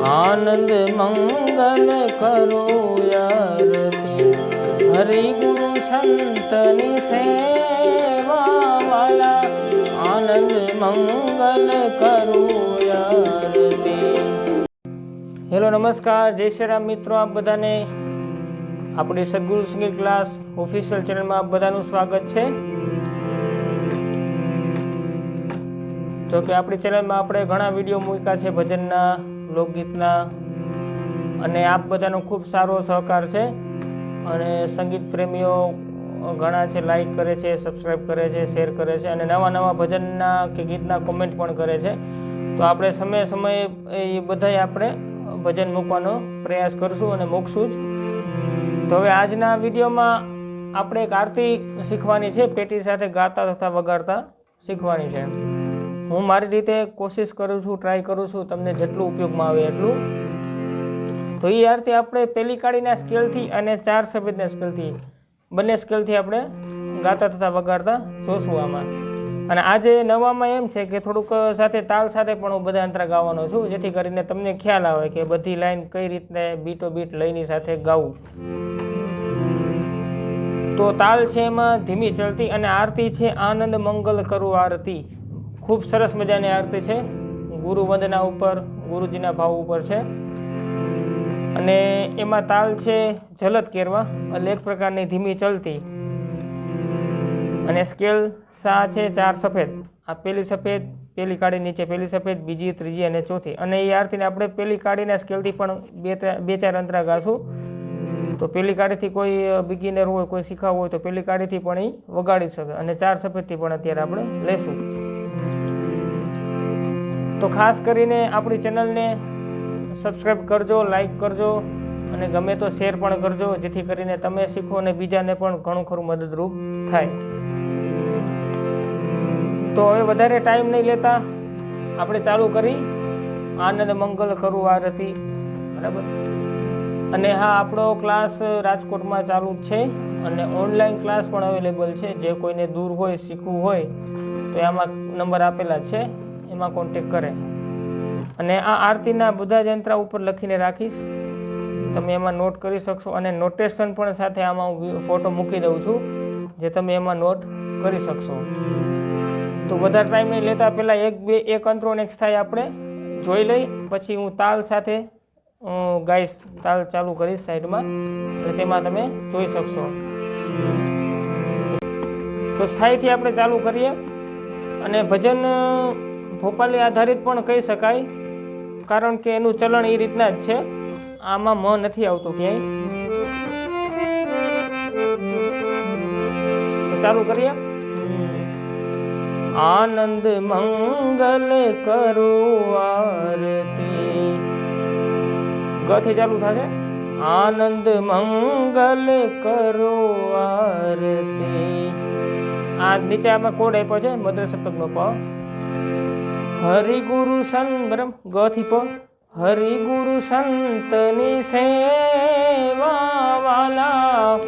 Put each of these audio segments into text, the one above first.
આનંદ મંગલ કરો આરતી, હરિ ગુરુ સંતની સેવા વાલા, આનંદ મંગલ કરો આરતી। હેલો નમસ્કાર, જય શ્રી રામ મિત્રો, આપ બધાને આપણી સદગુરુ સંગીત ક્લાસ ઓફિશિયલ ચેનલમાં આપ બધાનું સ્વાગત છે। તો કે આપણી ચેનલમાં આપણે ઘણા વિડીયો મૂક્યા છે ભજનના, લોકગીતના, અને આપ બધાનો ખૂબ સારો સહકાર છે અને સંગીત પ્રેમીઓ ઘણા છે, લાઈક કરે છે, સબસ્ક્રાઈબ કરે છે, શેર કરે છે અને નવા નવા ભજનના કે ગીતના કોમેન્ટ પણ કરે છે। તો આપણે સમયે સમયે એ બધાય આપણે ભજન મૂકવાનો પ્રયાસ કરશું અને મૂકશું જ। તો હવે આજના વિડીયોમાં આપણે એક આરતી શીખવાની છે, પેટી સાથે ગાતા તથા વગાડતા શીખવાની છે। હું મારી રીતે કોશિશ કરું છું, ટ્રાય કરું છું તમને જેટલું ઉપયોગમાં આવે એટલું। તો એ આરતી આપણે પહેલી કાળીના સ્કેલથી અને 4 સફેદના સ્કેલથી, બંને સ્કેલથી આપણે ગાતા તથા વગાડતા જોશું આમાં। અને આજે નવામાં એમ છે કે થોડુંક સાથે તાલ સાથે પણ હું બધા અંતરા ગાવાનો છું, જેથી કરીને તમને ખ્યાલ આવે કે બધી લાઈન કઈ રીતને બીટો બીટ લઈની સાથે ગાવું। તો તાલ છે એમાં ધીમી ચલતી અને આરતી છે આનંદ મંગલ કરું આરતી। ખૂબ સરસ મજાની આરતી છે, ગુરુ વંદના ઉપર, ગુરુજીના ભાવ ઉપર છે અને એમાં તાલ છે ઝલત કેરવા, એટલે એક પ્રકારની ધીમી ચલતી, અને સ્કેલ સા છે 4 સફેદ। આ પહેલી સફેદ, પહેલી કાળી નીચે પહેલી સફેદ, બીજી, ત્રીજી અને ચોથી। અને એ આરતીને આપણે પહેલી કાળીના સ્કેલથી પણ બે ચાર અંતરા ગાશું। તો પહેલી કાળીથી કોઈ બિગિનર હોય, કોઈ શીખાવું હોય તો પહેલી કાળીથી પણ એ વગાડી શકે અને 4 સફેદથી પણ અત્યારે આપણે લેશું। તો ખાસ કરીને આપણી ચેનલને સબસ્ક્રાઈબ કરજો, લાઈક કરજો અને ગમે તો શેર પણ કરજો, જેથી કરીને તમે શીખો અને બીજાને પણ ઘણું ખરું મદદરૂપ થાય। તો હવે વધારે ટાઈમ નહીં લેતા આપણે ચાલુ કરી આનંદ મંગલ કરું આરતી, બરાબર। અને હા, આપણો ક્લાસ રાજકોટમાં ચાલુ જ છે અને ઓનલાઈન ક્લાસ પણ અવેલેબલ છે। જે કોઈને દૂર હોય, શીખવું હોય તો એમાં નંબર આપેલા જ છે, એમાં કોન્ટેક કરે। અને આ આરતીના બધા જ યંત્ર ઉપર લખીને રાખીશ, તમે એમાં નોટ કરી શકશો અને નોટેશન પણ સાથે આમાં હું ફોટો મૂકી દઉં છું, જે તમે એમાં નોટ કરી શકશો। તો વધારે ટાઈમ નહીં લેતા પહેલાં એક અંતરો નેક્સ્ટ થાય આપણે જોઈ લઈ, પછી હું તાલ સાથે ગાઈશ, તાલ ચાલુ કરીશ સાઈડમાં અને તેમાં તમે જોઈ શકશો। તો સ્થાયીથી આપણે ચાલુ કરીએ અને ભજન ભોપાલી આધારિત પણ કહી શકાય, કારણ કે એનું ચલણ એ રીતના જ છે, આમાં મ નથી આવતું ક્યાંય। તો ચાલુ કરીએ। આનંદ મંગલ કરું આરતી, ગ થી ચાલુ થશે। આનંદ મંગલ કરું આરતી, આ નીચે આમાં કોડ આપ્યો છે મધ્ર સપ્તકનો પ। હરિ ગુરુ સંત, બરાબર, ગ થી પ। હરિ ગુરુ સંતની સેવા વાલા,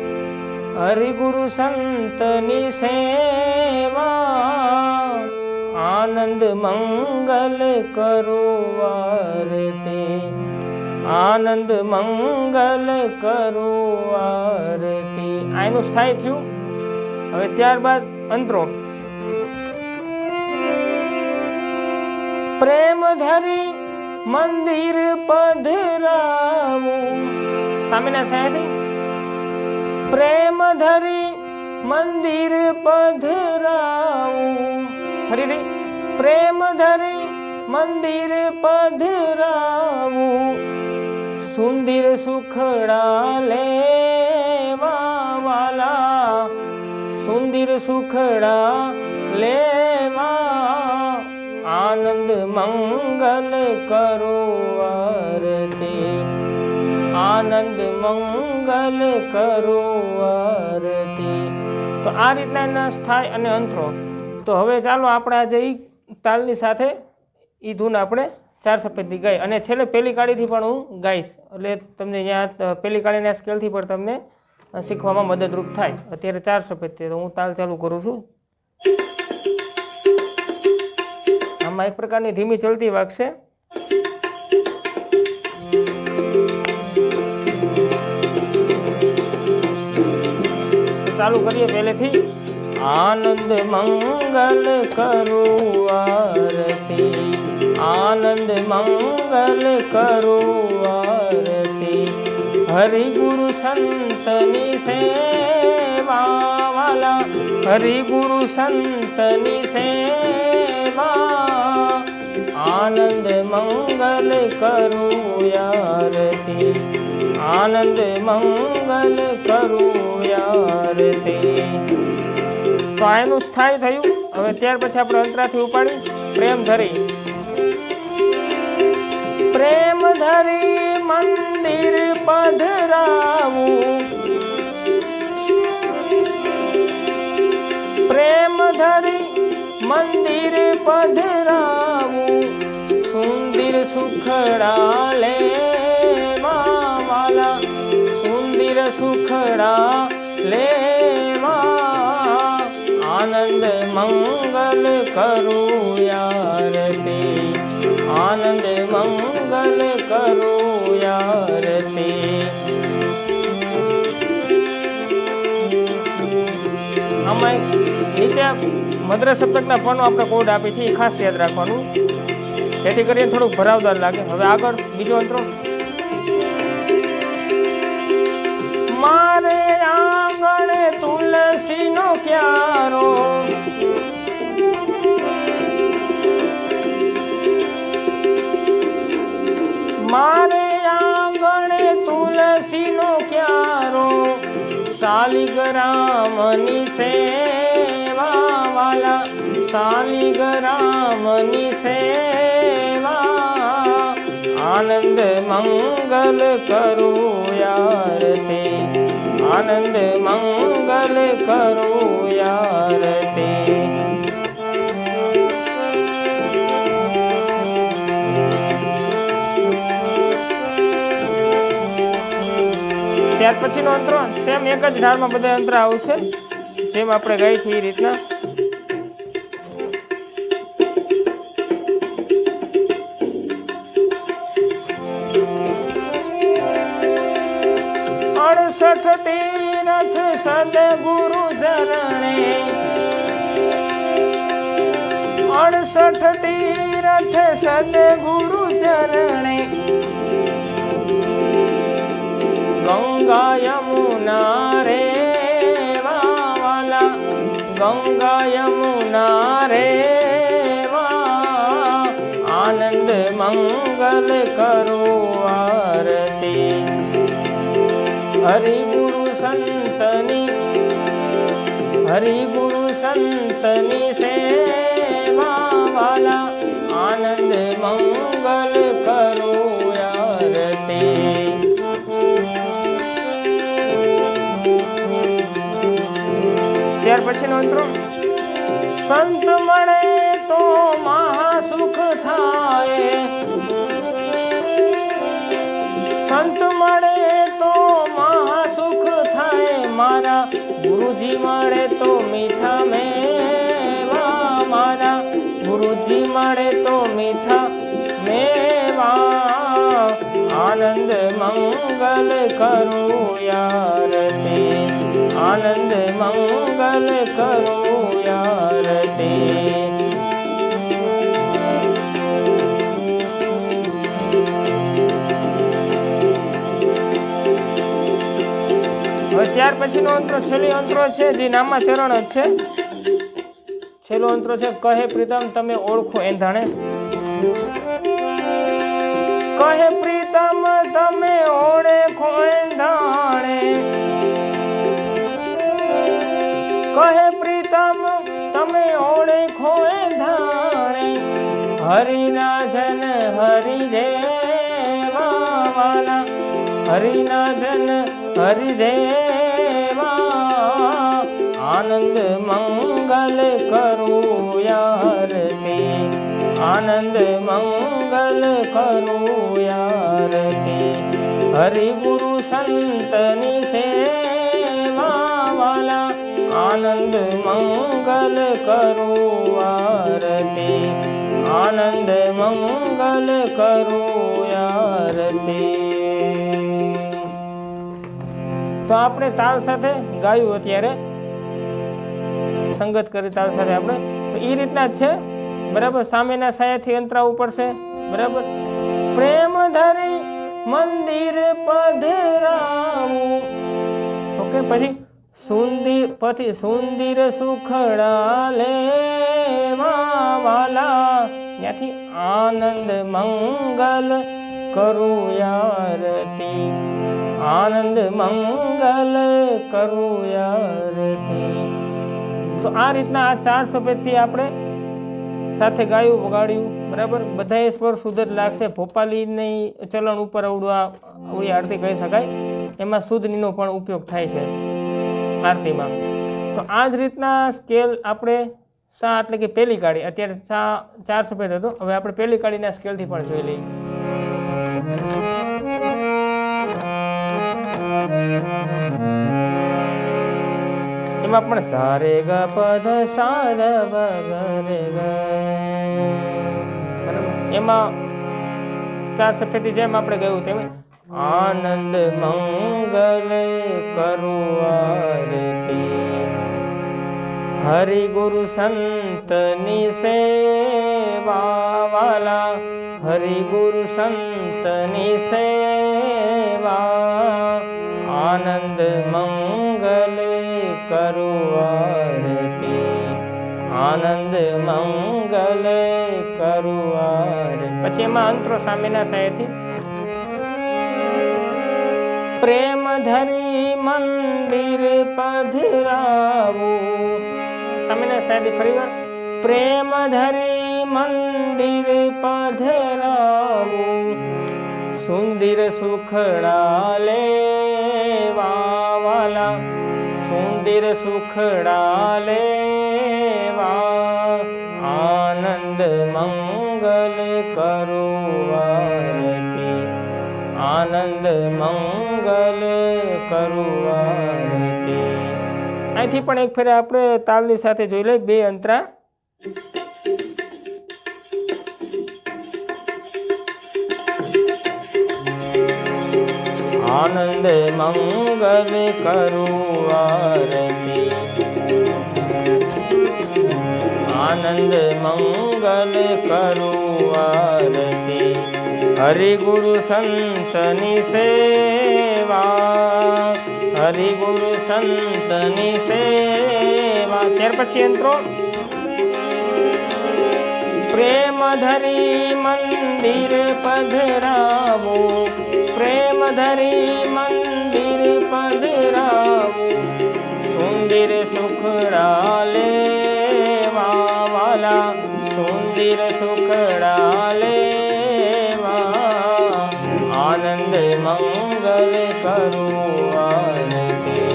હરિ ગુરુ સંતની સેવા, આનંદ મંગલ કરું આરતી, આનંદ મંગલ કરું આરતી। આનું સ્થાયી થયું। હવે ત્યારબાદ અંતરો, પ્રેમ ધરી મંદિર પધરાવું, સામેના છાયાથી, પ્રેમ ધરી મંદિર પધરાવું, ફરીથી, પ્રેમ ધરી મંદિર પધરાવું, સુંદર સુખડા લેવા વાલા, સુંદર સુખડા લેવા, આનંદ મંગલ કરું આરતી, આનંદ મંગલ કરું આરતી। તો આ રીતના એના સ્થાય અને અંતરો। તો હવે ચાલો આપણે આજે એ તાલની સાથે એ ધૂન આપણે 4 સફેદથી ગાઈ અને છેલ્લે પહેલી કાળીથી પણ હું ગાઈશ, એટલે તમને અહીંયા પહેલી કાળીના સ્કેલથી પણ તમને શીખવામાં મદદરૂપ થાય। અત્યારે 4 સફેદથી, તો હું તાલ ચાલુ કરું છું। આમાં એક પ્રકારની ધીમી ચલતી વાગશે। ચાલુ કરીએ પહેલેથી. આનંદ મંગલ કરું આરતી, આનંદ મંગલ કરું આરતી, હરિ ગુરુ સંતની સેવા વાલા, હરિ ગુરુ સંતની સેવા, આનંદ મંગલ કરું આરતી, આનંદ મંગલ કરું આરતી. તો આનું સ્થાયી થયું. હવે ત્યાર પછી આપણે અંતરાથી ઉપાડી પ્રેમ ધરી. પ્રેમ ધરી મંદિર પધરાવું, પ્રેમ ધરી મંદિર પધરાવું, સુંદર સુખડા લેવા વાલા, સુંદર સુખડા લેવા, આનંદ મંગલ કરું આરતી, આનંદ મંગલ કરું આરતી. આમાં નીચે મદ્ર સપ્તકના પણનો આપણે કોડ આપી છે, એ ખાસ યાદ રાખવાનું, જેથી કરીને થોડુંક ભરાવદાર લાગે. હવે આગળ બીજો અંતરો. મારે આંગણે તુલસીનો ક્યારો, મારે આંગણે તુલસીનો ક્યારો, શાલિગ્રામની સેવા વાલા, શાલિગ્રામની સેવા, આનંદ મંગલ કરું આરતી, આનંદ મંગલ કરું આરતી. ત્યાર પછીનો અંતરો સેમ એક જ ઢાળમાં બધા અંતર આવશે, જેમ આપણે ગાઈ છીએ એ રીતના. અડસઠ તીરથ સદગુરુ ચરણે, અડસઠ તીરથ સદગુરુ ચરણે, ગંગા યમુના રે વાલા, ગંગા યમુના રે વા, આનંદ મંગલ કરું આરતી, હરિ ગુરુ સંતની, હરિ ગુરુ સંતની સેવા વાલા, આનંદ મંગલ કરું આરતી. ત્યાર પછીનો અંતરો. સંત મળે તો મહાસુખ થાય, સંત મળે તો મહાસુખ થાય, મારા ગુરુજી મળે તો મીઠા મેવા, મારા ગુરુજી મળે તો મીઠા મેવા, આનંદ મંગલ કરું આરતી, આનંદ મંગલ કરું આરતી. હવે ત્યાર પછીનો અંતરો છેલ્લો અંતરો છે, જે નામમાં ચરણ જ છે. છેલ્લો અંતરો છે કહે પ્રીતમ તમે ઓળખો એંધાણે, કહે પ્રીતમ તમે ઓળખો એંધાણે, કહે પ્રીતમ તમે ઓળખો એંધાણે, હરિના જન હરિ જેવા વાલા, હરિના જન હરિ જેવા, આનંદ મંગલ કરું આરતી, આનંદ મંગલ કરું આરતી, હરિ ગુરુ સંતની સેવા વાલા, આનંદ મંગલ કરું આરતી, આનંદ મંગલ કરું આરતી. તો આપણે તાલ સાથે ગાયું અત્યારે. સંગત કરી તાલ સાથે આપણે, તો એ રીતના જ છે બરાબર. સામેના સાયાથી અંતરાવવું પડશે બરાબર. પ્રેમ ધરી મંદિર પધરાવું, ઓકે. પછી સુંદર સુખડા લેવા વાલા, ત્યાંથી આનંદ મંગલ કરું યારતી, આનંદ મંગલ કરું યારતી. તો આ રીતના આ 4 સફેદથી આપણે સાથે ગાયું વગાડ્યું બરાબર. બધાએ સ્વર શુદ્ધ લાગશે. ભોપાલીની ચલણ ઉપર અવળી આરતી કહી શકાય, એમાં શુદ્ધનીનો પણ ઉપયોગ થાય છે આરતીમાં. તો આ જ રીતના સ્કેલ આપણે સા એટલે કે પહેલી કાળી, અત્યારે સા 4 સફેદ હતો, હવે આપણે પહેલી કાળીના સ્કેલથી પણ જોઈ લઈએ. એમાં પણ સારે ગ પધ સાર વગરે ગ, એમાં 4 સફેદથી જેમ આપણે ગયું તેમ આનંદ મંગલ કરું આરતી, હરિ ગુરુ સંતની સેવા વાલા, હરિ ગુરુ સંતની સેવા, આનંદ મંગલ કરું આરતી, આનંદ મંગલ કરું આરતી. પછી એમાં અંતરો સામેના સાયથી પ્રેમ ધરી મંદિર પધરાવું, સામેના સાયથી ફરીવાર પ્રેમ ધરી મંદિર પધરાવું, સુંદર સુખડા લેવા વાલા, સુંદર સુખડા લેવા, આનંદ મંગલ કરું આરતી, આનંદ મંગલ કરું આરતી. અહીંથી પણ એક ફેરે આપણે તાલની સાથે જોઈ લઈએ 2 અંતરા. આનંદ મંગલ કરું આરતી, આનંદ મંગલ કરું આરતી, હરિ ગુરુ સંતની સેવા, હરિ ગુરુ સંતની સેવા. ત્યાર પછી અંતરો પ્રેમ ધરી મંદિર પધરાવું, પ્રેમ ધરી મંદિર પધરાવું, સુંદર સુખડા લેવા વાલા, સુંદર સુખડા લેવા, આનંદ મંગલ કરું આરતી,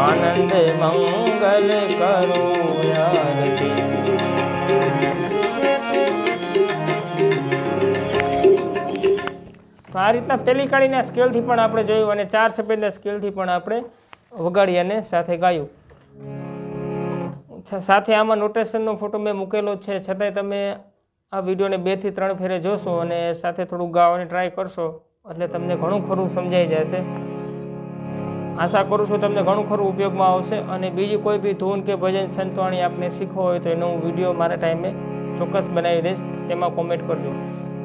આનંદ મંગલ કરું આરતી. તો આ રીતના પહેલી કાળીના સ્કેલથી પણ આપણે જોયું અને 4 સફેદના સ્કેલથી પણ આપણે વગાડી અને સાથે ગાયું. સાથે આમાં નોટેશનનો ફોટો મેં મૂકેલો છે, છતાંય તમે આ વિડીયોને 2 થી 3 ફેરે જોશો અને સાથે થોડુંક ગાવાની ટ્રાય કરશો એટલે તમને ઘણું ખરું સમજાઈ જશે. આશા કરું છું તમને ઘણું ખરું ઉપયોગમાં આવશે. અને બીજી કોઈ બી ધૂન કે ભજન સંતવાણી આપને શીખવો હોય તો એનો હું વિડીયો મારા ટાઈમે ચોક્કસ બનાવી દઈશ, તેમાં કોમેન્ટ કરજો.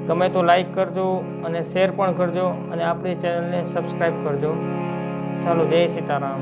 ગમે તો લાઈક કરજો અને શેર પણ કરજો અને આપણી ચેનલને સબસ્ક્રાઈબ કરજો. ચાલો, જય સીતારામ.